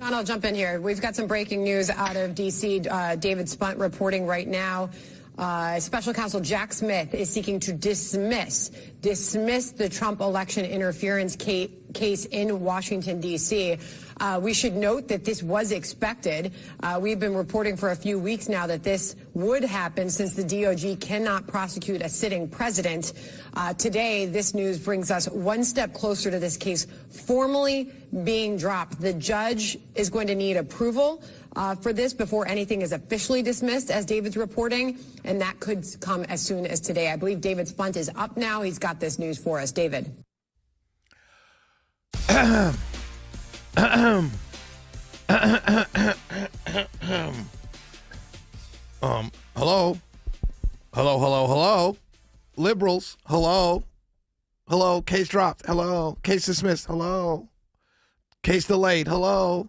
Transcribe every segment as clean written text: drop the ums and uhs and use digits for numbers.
John, I'll jump in here. We've got some breaking news out of D.C. David Spunt reporting right now. Special counsel Jack Smith is seeking to dismiss the Trump election interference case in Washington, D.C. We should note that this was expected. We've been reporting for a few weeks now that this would happen since the DOJ cannot prosecute a sitting president. Today, this news brings us one step closer to this case formally being dropped. The judge is going to need approval for this before anything is officially dismissed, as David's reporting, and that could come as soon as today. I believe David Spunt is up now. He's got this news for us. David. Hello. Liberals, hello. Case dropped, hello. Case dismissed, hello. Case delayed, hello.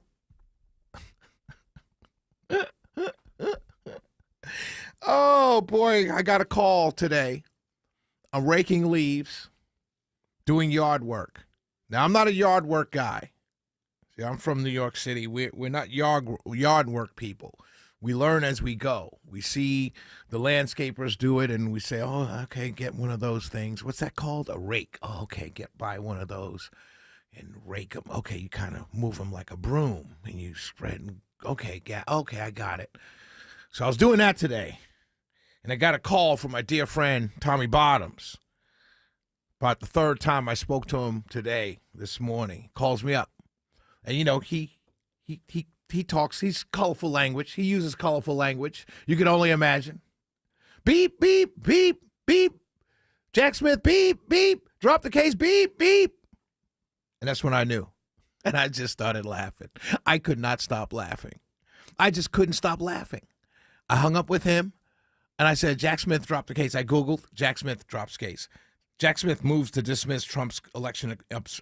Oh, boy, I got a call today. I'm raking leaves, doing yard work. Now, I'm not a yard work guy. See, I'm from New York City. We're not yard work people. We learn as we go. We see the landscapers do it, and we say, oh, okay, get one of those things. What's that called? A rake. Oh, okay, buy one of those and rake them. Okay, you kind of move them like a broom, and you spread. And, okay, I got it. So I was doing that today, and I got a call from my dear friend, Tommy Bottoms. About the third time I spoke to him this morning. Calls me up. And, you know, he talks, he's colorful language. He uses colorful language. You can only imagine. Beep, beep, beep, beep. Jack Smith, beep, beep. Drop the case, beep, beep. And that's when I knew. And I just started laughing. I could not stop laughing. I just couldn't stop laughing. I hung up with him, and I said, Jack Smith dropped the case. I Googled, Jack Smith drops case. Jack Smith moves to dismiss Trump's election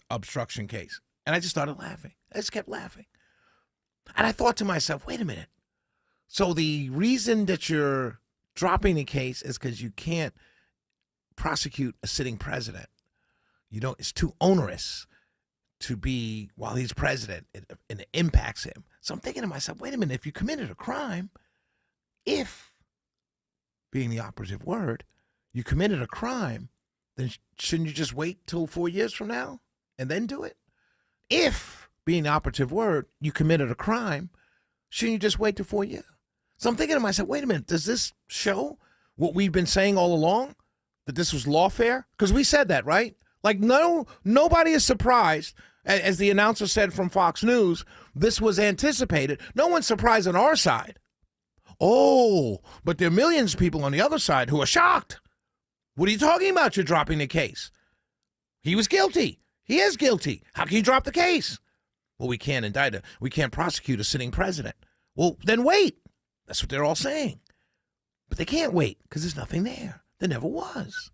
obstruction case. And I just started laughing. I just kept laughing. And I thought to myself, wait a minute. So the reason that you're dropping the case is because you can't prosecute a sitting president. It's too onerous to be while he's president, and it impacts him. So I'm thinking to myself, wait a minute, if you committed a crime, if, being the operative word, you committed a crime, then shouldn't you just wait till 4 years from now and then do it? If, being the operative word, you committed a crime, shouldn't you just wait till 4 years? So I'm thinking to myself, wait a minute, does this show what we've been saying all along, that this was lawfare? Because we said that, right? Like, nobody is surprised. As the announcer said from Fox News, this was anticipated. No one's surprised on our side. Oh, but there are millions of people on the other side who are shocked. What are you talking about? You're dropping the case. He was guilty. He is guilty. How can you drop the case? Well, we can't we can't prosecute a sitting president. Well, then wait. That's what they're all saying. But they can't wait because there's nothing there. There never was.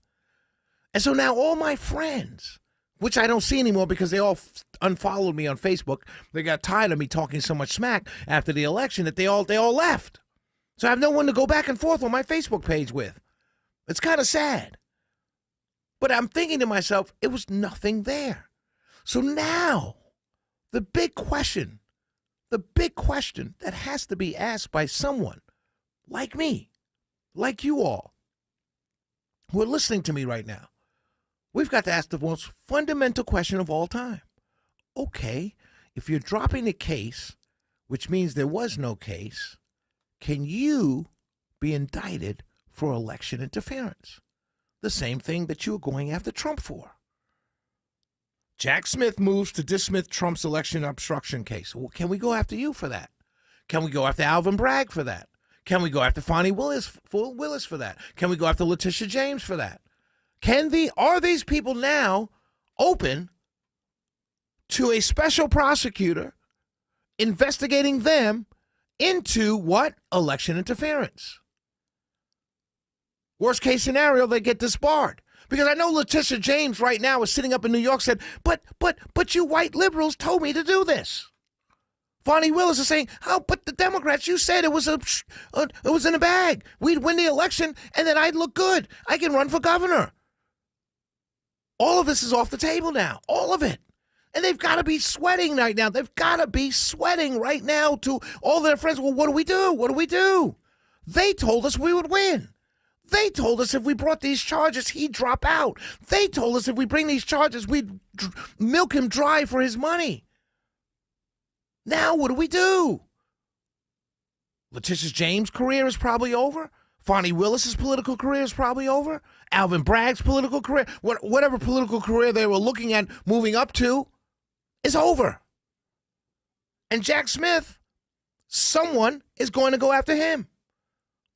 And so now all my friends, which I don't see anymore because they all unfollowed me on Facebook. They got tired of me talking so much smack after the election that they all left. So I have no one to go back and forth on my Facebook page with. It's kind of sad. But I'm thinking to myself, it was nothing there. So now, the big question that has to be asked by someone like me, like you all, who are listening to me right now, we've got to ask the most fundamental question of all time. Okay, if you're dropping a case, which means there was no case, can you be indicted for election interference? The same thing that you were going after Trump for. Jack Smith moves to dismiss Trump's election obstruction case. Well, can we go after you for that? Can we go after Alvin Bragg for that? Can we go after Fani Willis for that? Can we go after Letitia James for that? Are these people now open to a special prosecutor investigating them into what? Election interference. Worst case scenario, they get disbarred. Because I know Letitia James right now is sitting up in New York said, but you white liberals told me to do this. Fani Willis is saying, oh, but the Democrats, you said it was in a bag. We'd win the election and then I'd look good. I can run for governor. All of this is off the table now. All of it. And they've got to be sweating right now. They've got to be sweating right now to all their friends. Well, what do we do? What do we do? They told us we would win. They told us if we brought these charges, he'd drop out. They told us if we bring these charges, we'd milk him dry for his money. Now what do we do? Letitia James' career is probably over. Fonnie Willis's political career is probably over. Alvin Bragg's political career, whatever political career they were looking at moving up to, is over. And Jack Smith, someone is going to go after him.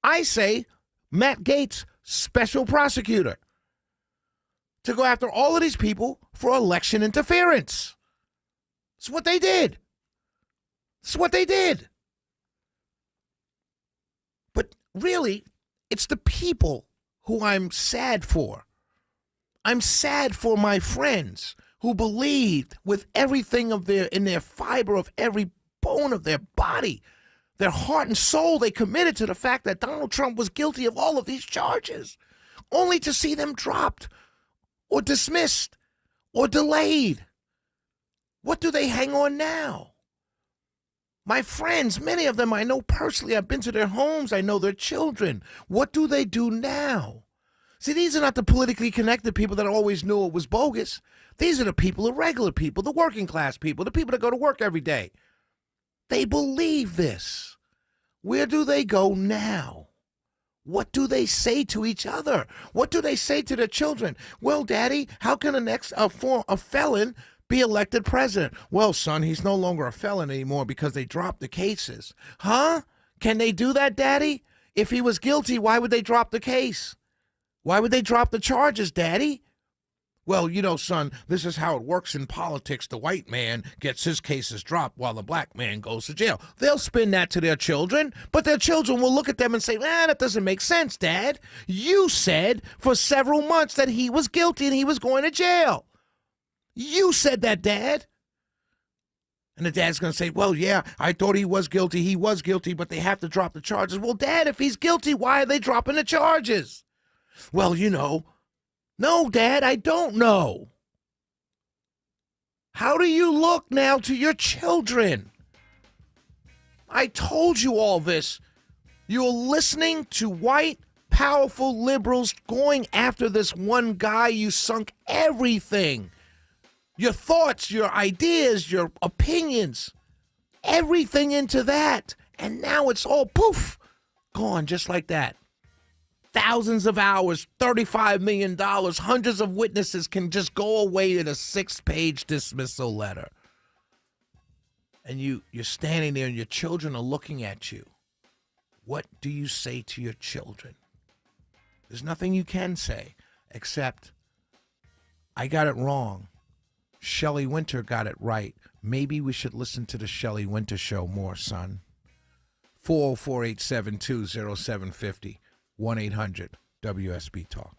I say Matt Gaetz, special prosecutor, to go after all of these people for election interference. It's what they did. It's what they did. But really, it's the people who I'm sad for. I'm sad for my friends who believed with everything in their fiber of every bone of their body, their heart and soul, they committed to the fact that Donald Trump was guilty of all of these charges, only to see them dropped or dismissed or delayed. What do they hang on now? My friends, many of them I know personally. I've been to their homes. I know their children. What do they do now? See, these are not the politically connected people that always knew it was bogus. These are the people, the regular people, the working class people, the people that go to work every day. They believe this. Where do they go now? What do they say to each other? What do they say to their children? Well, Daddy, how can a felon be elected president? Well, son, he's no longer a felon anymore because they dropped the cases. Huh? Can they do that, Daddy? If he was guilty, why would they drop the case? Why would they drop the charges, Daddy? Well, son, this is how it works in politics. The white man gets his cases dropped while the black man goes to jail. They'll spin that to their children, but their children will look at them and say, that doesn't make sense, Dad. You said for several months that he was guilty and he was going to jail. You said that, Dad. And the dad's going to say, well, yeah, I thought he was guilty. He was guilty, but they have to drop the charges. Well, Dad, if he's guilty, why are they dropping the charges? Well, no, Dad, I don't know. How do you look now to your children? I told you all this. You're listening to white, powerful liberals going after this one guy. You sunk everything. Your thoughts, your ideas, your opinions, everything into that. And now it's all poof, gone just like that. Thousands of hours, $35 million, hundreds of witnesses can just go away in a 6-page dismissal letter. And you're standing there and your children are looking at you. What do you say to your children? There's nothing you can say except, I got it wrong. Shelley Winter got it right. Maybe we should listen to the Shelley Winter show more, son. 404-872-0750. 1-800-WSB-TALK.